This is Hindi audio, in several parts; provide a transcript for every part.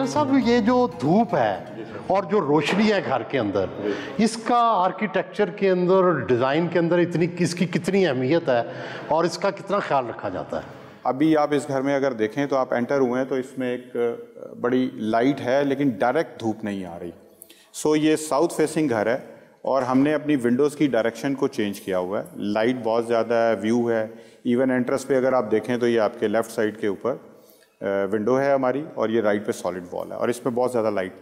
साहब ये जो धूप है और जो रोशनी है घर के अंदर, इसका आर्किटेक्चर के अंदर, डिज़ाइन के अंदर इसकी कितनी अहमियत है और इसका कितना ख्याल रखा जाता है? अभी आप इस घर में अगर देखें तो आप एंटर हुए हैं तो इसमें एक बड़ी लाइट है लेकिन डायरेक्ट धूप नहीं आ रही। सो ये साउथ फेसिंग घर है और हमने अपनी विंडोज़ की डायरेक्शन को चेंज किया हुआ है। लाइट बहुत ज़्यादा है, व्यू है। इवन एंट्रेंस पे अगर आप देखें तो ये आपके लेफ़्ट साइड के ऊपर विंडो है हमारी और ये राइट पे सॉलिड वॉल है और इसमें बहुत ज़्यादा लाइट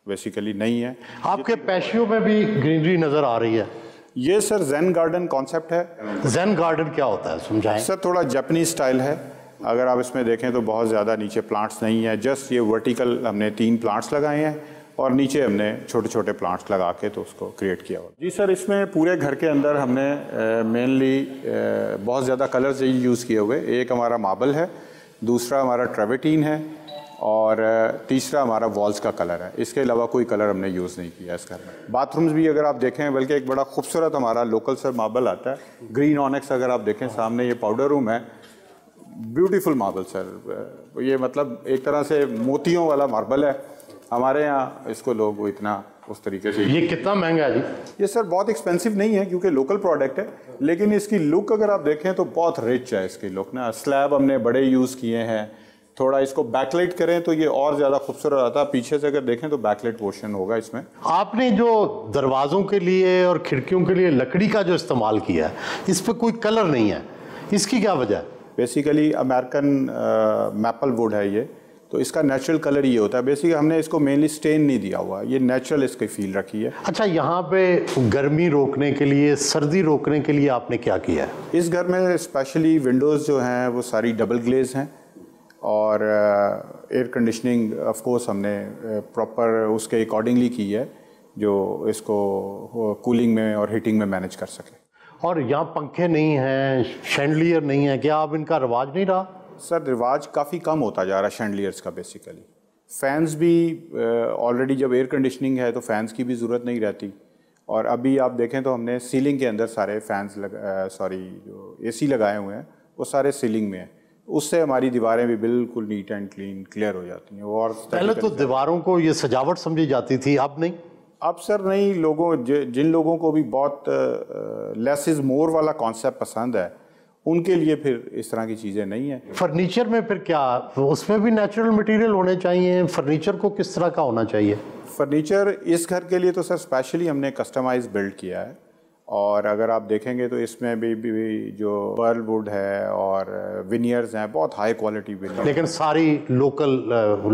बेसिकली नहीं है। आपके पैशियों में भी ग्रीनरी नज़र आ रही है। ये सर ज़ेन गार्डन कॉन्सेप्ट है। ज़ेन गार्डन क्या होता है, समझाएं? सर थोड़ा जापानीज स्टाइल है। अगर आप इसमें देखें तो बहुत ज़्यादा नीचे प्लांट्स नहीं है, जस्ट ये वर्टिकल हमने 3 प्लांट्स लगाए हैं और नीचे हमने छोटे छोटे प्लांट्स लगा के तो उसको क्रिएट किया हुआ। जी सर, इसमें पूरे घर के अंदर हमने मेनली बहुत ज़्यादा कलर्स यूज़ किए हुए। एक हमारा मार्बल है, दूसरा हमारा ट्रेवर्टीन है और तीसरा हमारा वॉल्स का कलर है। इसके अलावा कोई कलर हमने यूज़ नहीं किया इस घर में। बाथरूम्स भी अगर आप देखें, बल्कि एक बड़ा खूबसूरत हमारा लोकल सर मार्बल आता है, ग्रीन ऑनेक्स। अगर आप देखें सामने ये पाउडर रूम है, ब्यूटीफुल मार्बल सर। ये मतलब एक तरह से मोतियों वाला मार्बल है। हमारे यहाँ इसको लोग इतना उस तरीके से। ये कितना महंगा है जी? ये सर बहुत एक्सपेंसिव नहीं है क्योंकि लोकल प्रोडक्ट है, लेकिन इसकी लुक अगर आप देखें तो बहुत रिच है इसकी लुक ना। स्लैब हमने बड़े यूज़ किए हैं। थोड़ा इसको बैकलाइट करें तो ये और ज़्यादा खूबसूरत आता है। पीछे से अगर देखें तो बैकलाइट पोर्शन होगा इसमें। आपने जो दरवाज़ों के लिए और खिड़कियों के लिए लकड़ी का जो इस्तेमाल किया है, इस पर कोई कलर नहीं है, इसकी क्या वजह है? बेसिकली अमेरिकन मैपल वुड है ये, तो इसका नेचुरल कलर ये होता है। बेसिकली हमने इसको मेनली स्टेन नहीं दिया हुआ, ये नेचुरल इसकी फील रखी है। अच्छा, यहाँ पे गर्मी रोकने के लिए, सर्दी रोकने के लिए आपने क्या किया है? इस घर में स्पेशली विंडोज़ जो हैं वो सारी डबल ग्लेज हैं और एयर कंडीशनिंग ऑफ कोर्स हमने प्रॉपर उसके अकॉर्डिंगली की है, जो इसको कूलिंग में और हीटिंग में मैनेज कर सके। और यहाँ पंखे नहीं हैं, शैंडलियर नहीं है, क्या अब इनका रिवाज नहीं रहा? सर रिवाज काफ़ी कम होता जा रहा है शैंडलियर्स का। बेसिकली फ़ैन्स भी ऑलरेडी जब एयर कंडीशनिंग है तो फैंस की भी ज़रूरत नहीं रहती। और अभी आप देखें तो हमने सीलिंग के अंदर सारे फैंस जो एसी लगाए हुए हैं वो सारे सीलिंग में हैं। उससे हमारी दीवारें भी बिल्कुल नीट एंड क्लीन क्लियर हो जाती हैं। और पहले तो दीवारों को ये सजावट समझी जाती थी, अब नहीं? अब सर नहीं, जिन लोगों को भी बहुत लेस इज़ मोर वाला कॉन्सेप्ट पसंद है, उनके लिए फिर इस तरह की चीज़ें नहीं है। फर्नीचर में फिर क्या, उसमें भी नेचुरल मटेरियल होने चाहिए? फर्नीचर को किस तरह का होना चाहिए? फर्नीचर इस घर के लिए तो सर स्पेशली हमने कस्टमाइज बिल्ड किया है। और अगर आप देखेंगे तो इसमें भी जो पर्ल वुड है और विनियर्स हैं, बहुत हाई क्वालिटी विनियर। लेकिन सारी लोकल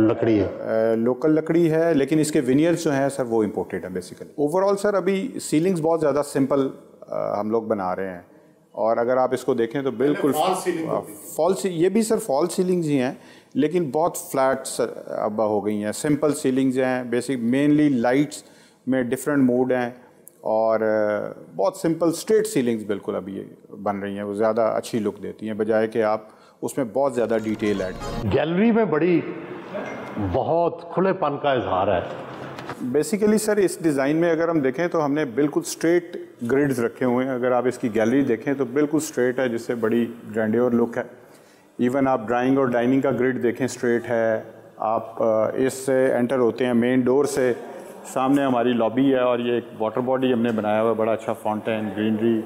लकड़ी है? लोकल लकड़ी है, लेकिन इसके विनियर्स जो हैं सर वो इम्पोर्टेड है बेसिकली। ओवरऑल सर अभी सीलिंग्स बहुत ज़्यादा सिंपल हम लोग बना रहे हैं। और अगर आप इसको देखें तो बिल्कुल ये भी सर फॉल सीलिंग्स ही हैं, लेकिन बहुत फ्लैट अब हो गई हैं। सिंपल सीलिंग्स हैं, बेसिक मेनली लाइट्स में डिफरेंट मोड हैं और बहुत सिंपल स्ट्रेट सीलिंग्स बिल्कुल अभी ये बन रही हैं। वो ज़्यादा अच्छी लुक देती हैं बजाय कि आप उसमें बहुत ज़्यादा डिटेल ऐड करें। गैलरी में बड़ी बहुत खुलेपन का इजहार है। बेसिकली सर इस डिज़ाइन में अगर हम देखें तो हमने बिल्कुल स्ट्रेट ग्रिड्स रखे हुए हैं। अगर आप इसकी गैलरी देखें तो बिल्कुल स्ट्रेट है, जिससे बड़ी ग्रैंडियर लुक है। इवन आप ड्राइंग और डाइनिंग का ग्रिड देखें, स्ट्रेट है। आप इससे एंटर होते हैं मेन डोर से, सामने हमारी लॉबी है और ये एक वाटर बॉडी हमने बनाया हुआ है, बड़ा अच्छा फाउंटेन, ग्रीनरी।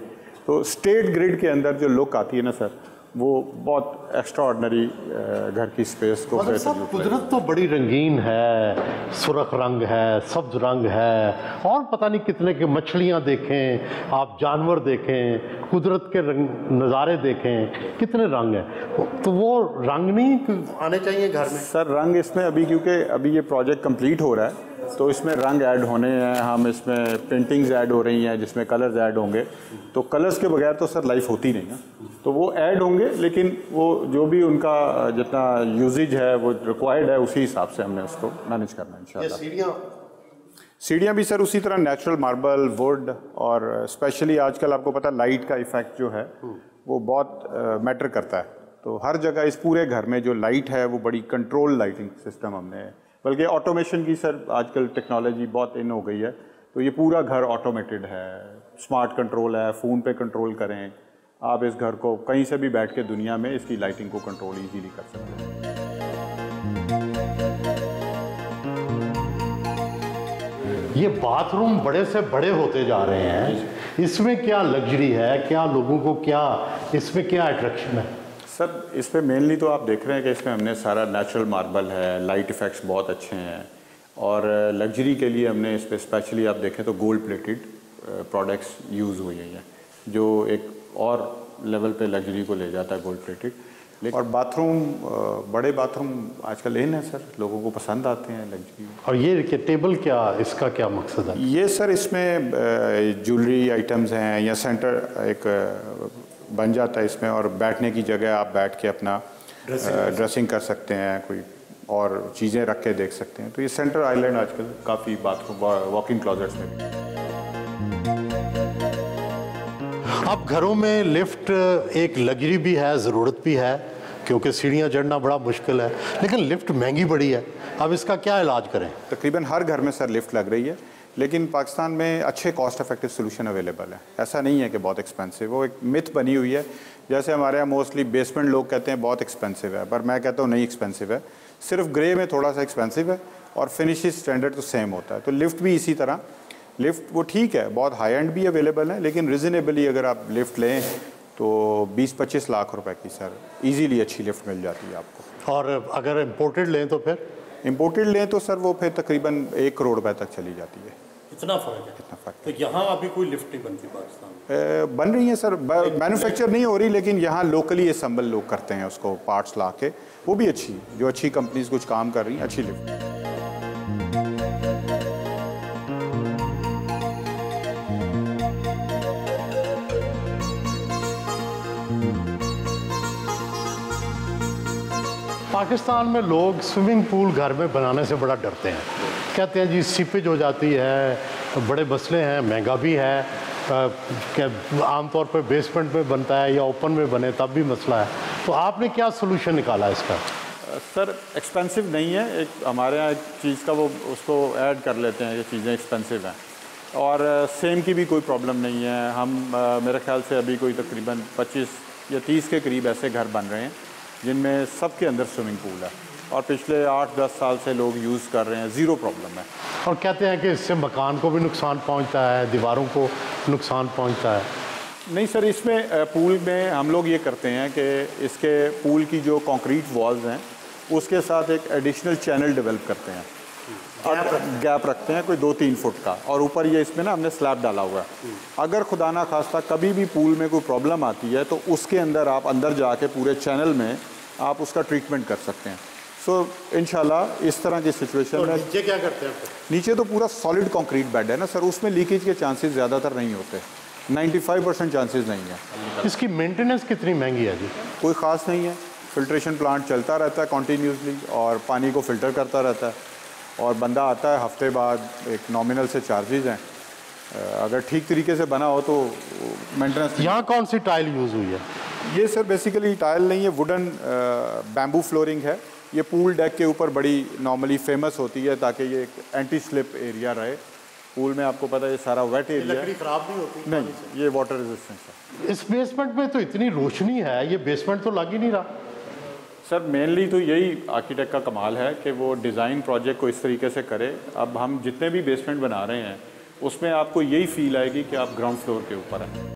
तो स्ट्रेट ग्रिड के अंदर जो लुक आती है ना सर, वो बहुत एक्स्ट्रा ऑर्डनरी घर की स्पेस को। कुदरत तो बड़ी रंगीन है, सुर्ख रंग है, सब्ज रंग है, और पता नहीं कितने के मछलियाँ देखें, आप जानवर देखें, कुदरत के नज़ारे देखें, कितने रंग हैं। तो वो रंग नहीं आने चाहिए घर में? सर रंग इसमें अभी, क्योंकि अभी ये प्रोजेक्ट कंप्लीट हो रहा है तो इसमें रंग ऐड होने हैं। हम इसमें पेंटिंग्स ऐड हो रही हैं जिसमें कलर्स ऐड होंगे। तो कलर्स के बगैर तो सर लाइफ होती नहीं है, तो वो ऐड होंगे, लेकिन वो जो भी उनका जितना यूजेज है वो रिक्वायर्ड है उसी हिसाब से हमने उसको मैनेज करना है इंशाल्लाह। सीढ़ियाँ भी सर उसी तरह नेचुरल मार्बल, वुड, और स्पेशली आजकल आपको पता है लाइट का इफेक्ट जो है वो बहुत मैटर करता है। तो हर जगह इस पूरे घर में जो लाइट है वो बड़ी कंट्रोल लाइटिंग सिस्टम हमने, बल्कि ऑटोमेशन की सर आजकल टेक्नोलॉजी बहुत इन हो गई है, तो ये पूरा घर ऑटोमेटेड है, स्मार्ट कंट्रोल है, फ़ोन पे कंट्रोल करें आप इस घर को, कहीं से भी बैठ के दुनिया में इसकी लाइटिंग को कंट्रोल इजीली कर सकते हैं। ये बाथरूम बड़े से बड़े होते जा रहे हैं, इसमें क्या लग्जरी है, क्या लोगों को क्या इसमें क्या अट्रैक्शन है? सर इस पर मेनली तो आप देख रहे हैं कि इसमें हमने सारा नेचुरल मार्बल है, लाइट इफ़ेक्ट्स बहुत अच्छे हैं, और लग्जरी के लिए हमने इस पर स्पेशली आप देखें तो गोल्ड प्लेटेड प्रोडक्ट्स यूज़ हुई हैं, जो एक और लेवल पे लग्जरी को ले जाता है गोल्ड प्लेटेड। और बाथरूम, बड़े बाथरूम आजकल इन है सर, लोगों को पसंद आते हैं लग्जरी। और ये टेबल क्या, इसका क्या मकसद है? ये सर इसमें ज्वेलरी आइटम्स हैं या सेंटर एक बन जाता है इसमें, और बैठने की जगह आप बैठ के अपना ड्रेसिंग कर सकते हैं, कोई और चीज़ें रख के देख सकते हैं। तो ये सेंटर आइलैंड आजकल काफ़ी बाथरूम वॉकिंग क्लोजेट्स में भी। अब घरों में लिफ्ट एक लग्जरी भी है, ज़रूरत भी है, क्योंकि सीढ़ियाँ चढ़ना बड़ा मुश्किल है, लेकिन लिफ्ट महंगी बड़ी है। अब इसका क्या इलाज करें? तकरीबन हर घर में सर लिफ्ट लग रही है, लेकिन पाकिस्तान में अच्छे कॉस्ट इफेक्टिव सोल्यूशन अवेलेबल है। ऐसा नहीं है कि बहुत एक्सपेंसिव, वो एक मिथ बनी हुई है। जैसे हमारे यहाँ मोस्टली बेसमेंट लोग कहते हैं बहुत एक्सपेंसिव है, पर मैं कहता हूँ नहीं एक्सपेंसिव है, सिर्फ ग्रे में थोड़ा सा एक्सपेंसिव है और फिनिश स्टैंडर्ड तो सेम होता है। तो लिफ्ट भी इसी तरह, लिफ्ट वो ठीक है, बहुत हाई एंड भी अवेलेबल है, लेकिन रिजनेबली अगर आप लिफ्ट लें तो 20-25 लाख रुपए की सर इजीली अच्छी लिफ्ट मिल जाती है आपको। और अगर इम्पोर्टेड लें तो फिर? इम्पोर्टेड लें तो सर वो फिर तकरीबन 1 करोड़ रुपए तक चली जाती है। इतना फ़र्क है? इतना फ़र्क तो यहाँ अभी कोई लिफ्ट नहीं बनती पाकिस्तान में? बन रही है सर, मैन्युफैक्चर नहीं हो रही, लेकिन यहाँ लोकली असेंबल लोग करते हैं उसको, पार्ट्स ला के, वो भी अच्छी, जो अच्छी कंपनीज कुछ काम कर रही हैं, अच्छी लिफ्ट। पाकिस्तान में लोग स्विमिंग पूल घर में बनाने से बड़ा डरते हैं, कहते हैं जी सीपेज हो जाती है, बड़े मसले हैं, महंगा भी है, आमतौर पर बेसमेंट में बनता है या ओपन में बने तब भी मसला है। तो आपने क्या सोल्यूशन निकाला इसका? सर एक्सपेंसिव नहीं है, एक हमारे यहाँ एक चीज़ का वो उसको ऐड कर लेते हैं कि चीज़ें एक्सपेंसिव हैं, और सेम की भी कोई प्रॉब्लम नहीं है। हम मेरे ख्याल से अभी कोई तकरीबन 25 या 30 के करीब ऐसे घर बन रहे हैं जिनमें सबके अंदर स्विमिंग पूल है, और पिछले 8-10 साल से लोग यूज़ कर रहे हैं, ज़ीरो प्रॉब्लम है। और कहते हैं कि इससे मकान को भी नुकसान पहुंचता है, दीवारों को नुकसान पहुंचता है। नहीं सर, इसमें पूल में हम लोग ये करते हैं कि इसके पूल की जो कंक्रीट वॉल्स हैं उसके साथ एक एडिशनल चैनल डेवलप करते हैं, गैप रखते हैं कोई 2-3 फुट का, और ऊपर ये इसमें ना हमने स्लैब डाला हुआ है। अगर खुदा ना खास्ता कभी भी पूल में कोई प्रॉब्लम आती है तो उसके अंदर आप अंदर जाके पूरे चैनल में आप उसका ट्रीटमेंट कर सकते हैं। सो इंशाल्लाह इस तरह की सिचुएशन में नीचे क्या करते हैं? नीचे तो पूरा सॉलिड कंक्रीट बेड है ना सर, उसमें लीकेज के चांसेस ज़्यादातर नहीं होते, 95% चांसेस नहीं है। इसकी मेंटेनेंस कितनी महंगी है जी? कोई ख़ास नहीं है, फिल्ट्रेशन प्लांट चलता रहता है कॉन्टीन्यूसली और पानी को फ़िल्टर करता रहता है, और बंदा आता है हफ्ते बाद, एक नॉमिनल से चार्जेज़ हैं, अगर ठीक तरीके से बना हो तो मेंटेनेंस। यहाँ कौन सी टाइल यूज़ हुई है? ये सर बेसिकली टाइल नहीं है, वुडन बैम्बू फ्लोरिंग है। ये पूल डेक के ऊपर बड़ी नॉर्मली फेमस होती है ताकि ये एक एंटी स्लिप एरिया रहे। पूल में आपको पता है ये सारा वेट एरिया है, खराब नहीं होती? नहीं, ये वाटर रेजिस्टेंस है। इस बेसमेंट में तो इतनी रोशनी है, ये बेसमेंट तो लग ही नहीं रहा। सर मेनली तो यही आर्किटेक्ट का कमाल है कि वो डिज़ाइन प्रोजेक्ट को इस तरीके से करे। अब हम जितने भी बेसमेंट बना रहे हैं उसमें आपको यही फील आएगी कि आप ग्राउंड फ्लोर के ऊपर हैं।